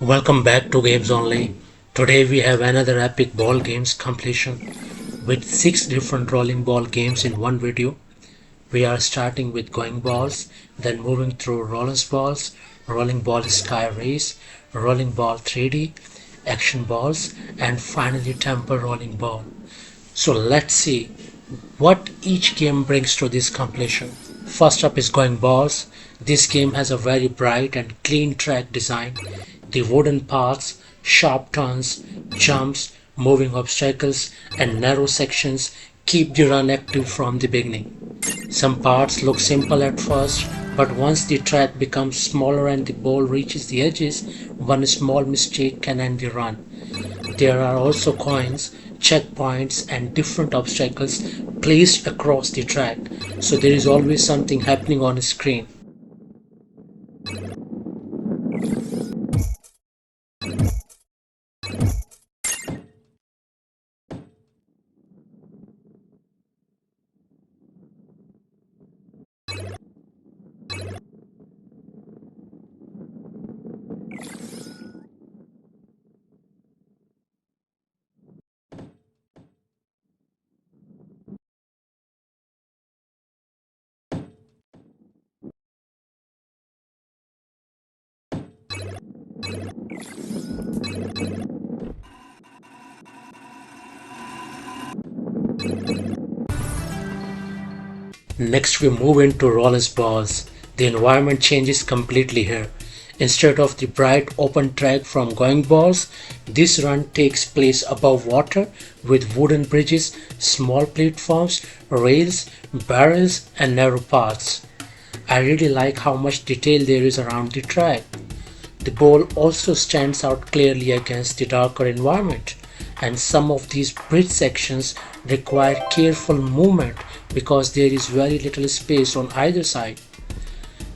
Welcome back to Games Only. Today we have another epic ball games completion with 6 different rolling ball games in one video. We are starting with going balls, then moving through Rollance balls, rolling ball sky race, rolling ball 3D, action balls, and finally temper rolling ball. So let's see what each game brings to this completion. First up is going balls. This game has a very bright and clean track design. The wooden paths, sharp turns, jumps, moving obstacles, and narrow sections keep the run active from the beginning. Some parts look simple at first, but once the track becomes smaller and the ball reaches the edges, one small mistake can end the run. There are also coins, checkpoints, and different obstacles placed across the track, so there is always something happening on screen. Next, we move into Rollance balls. The environment changes completely here. Instead of the bright open track from going balls, this run takes place above water with wooden bridges, small platforms, rails, barrels, and narrow paths. I really like how much detail there is around the track. The ball also stands out clearly against the darker environment, and some of these bridge sections require careful movement because there is very little space on either side.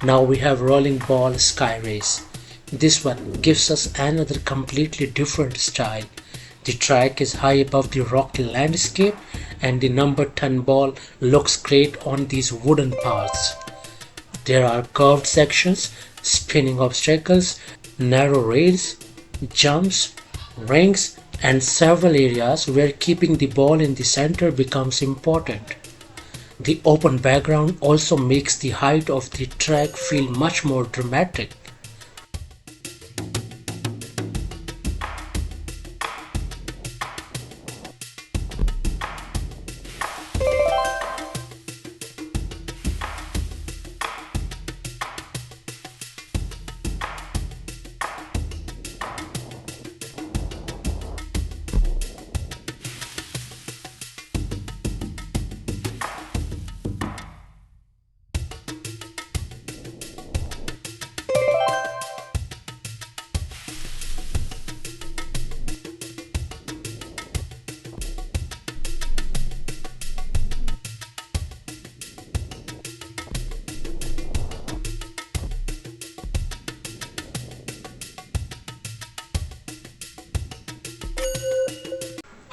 Now we have rolling ball sky race. This one gives us another completely different style. The track is high above the rocky landscape and the number 10 ball looks great on these wooden paths. There are curved sections, spinning obstacles, narrow rails, jumps, rings, and several areas where keeping the ball in the center becomes important. The open background also makes the height of the track feel much more dramatic.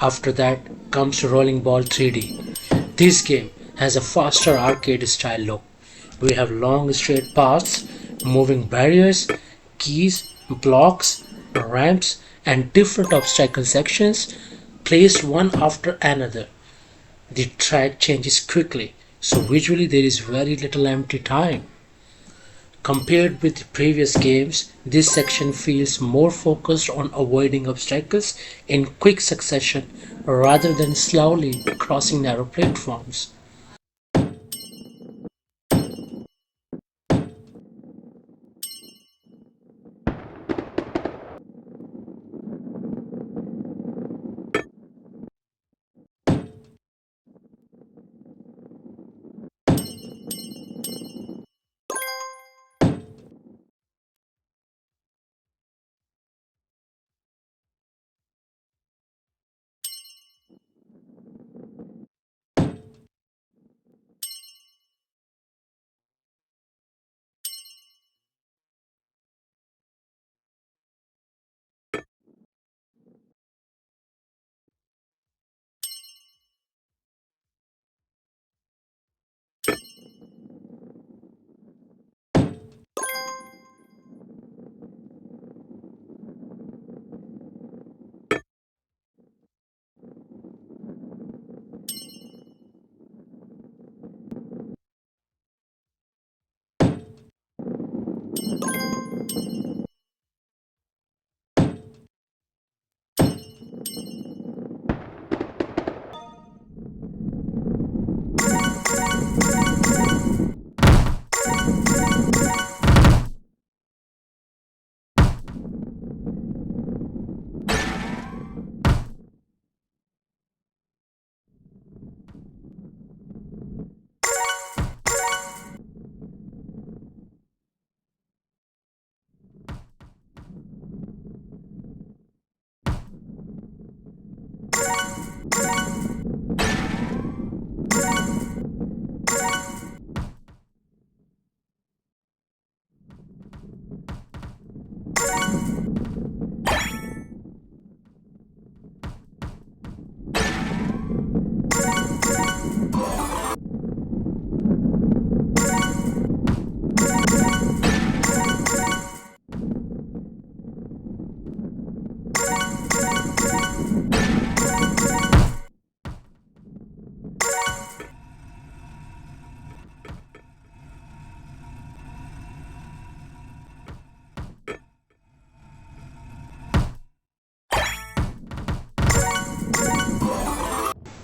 After that comes Rolling Ball 3D. This game has a faster arcade style look. We have long straight paths, moving barriers, keys, blocks, ramps, and different obstacle sections placed one after another. The track changes quickly, so visually there is very little empty time. Compared with the previous games, this section feels more focused on avoiding obstacles in quick succession rather than slowly crossing narrow platforms.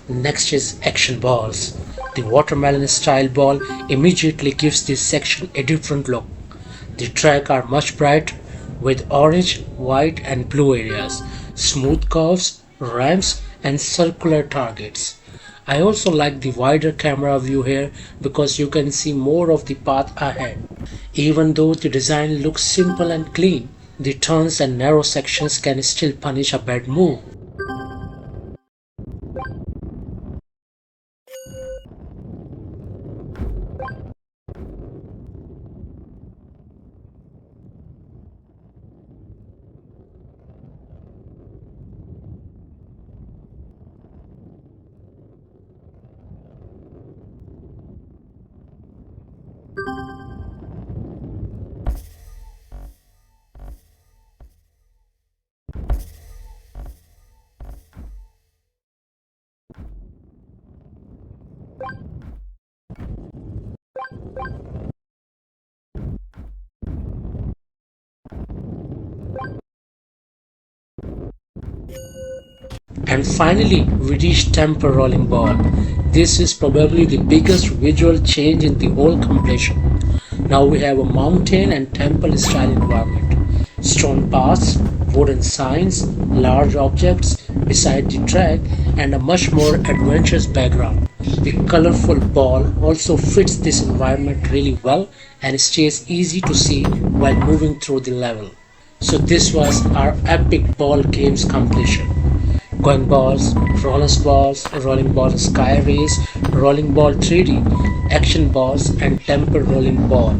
Next is action balls. The watermelon style ball immediately gives this section a different look. The track are much brighter with orange, white and blue areas, smooth curves, ramps and circular targets. I also like the wider camera view here because you can see more of the path ahead. Even though the design looks simple and clean, the turns and narrow sections can still punish a bad move. And finally, we reach temper rolling ball. This is probably the biggest visual change in the whole compilation. Now we have a mountain and temple style environment. Stone paths, wooden signs, large objects beside the track, and a much more adventurous background. The colorful ball also fits this environment really well and stays easy to see while moving through the level. So this was our epic ball games completion. Going balls, Rollance balls, rolling ball sky race, rolling ball 3D, action balls and temper rolling ball.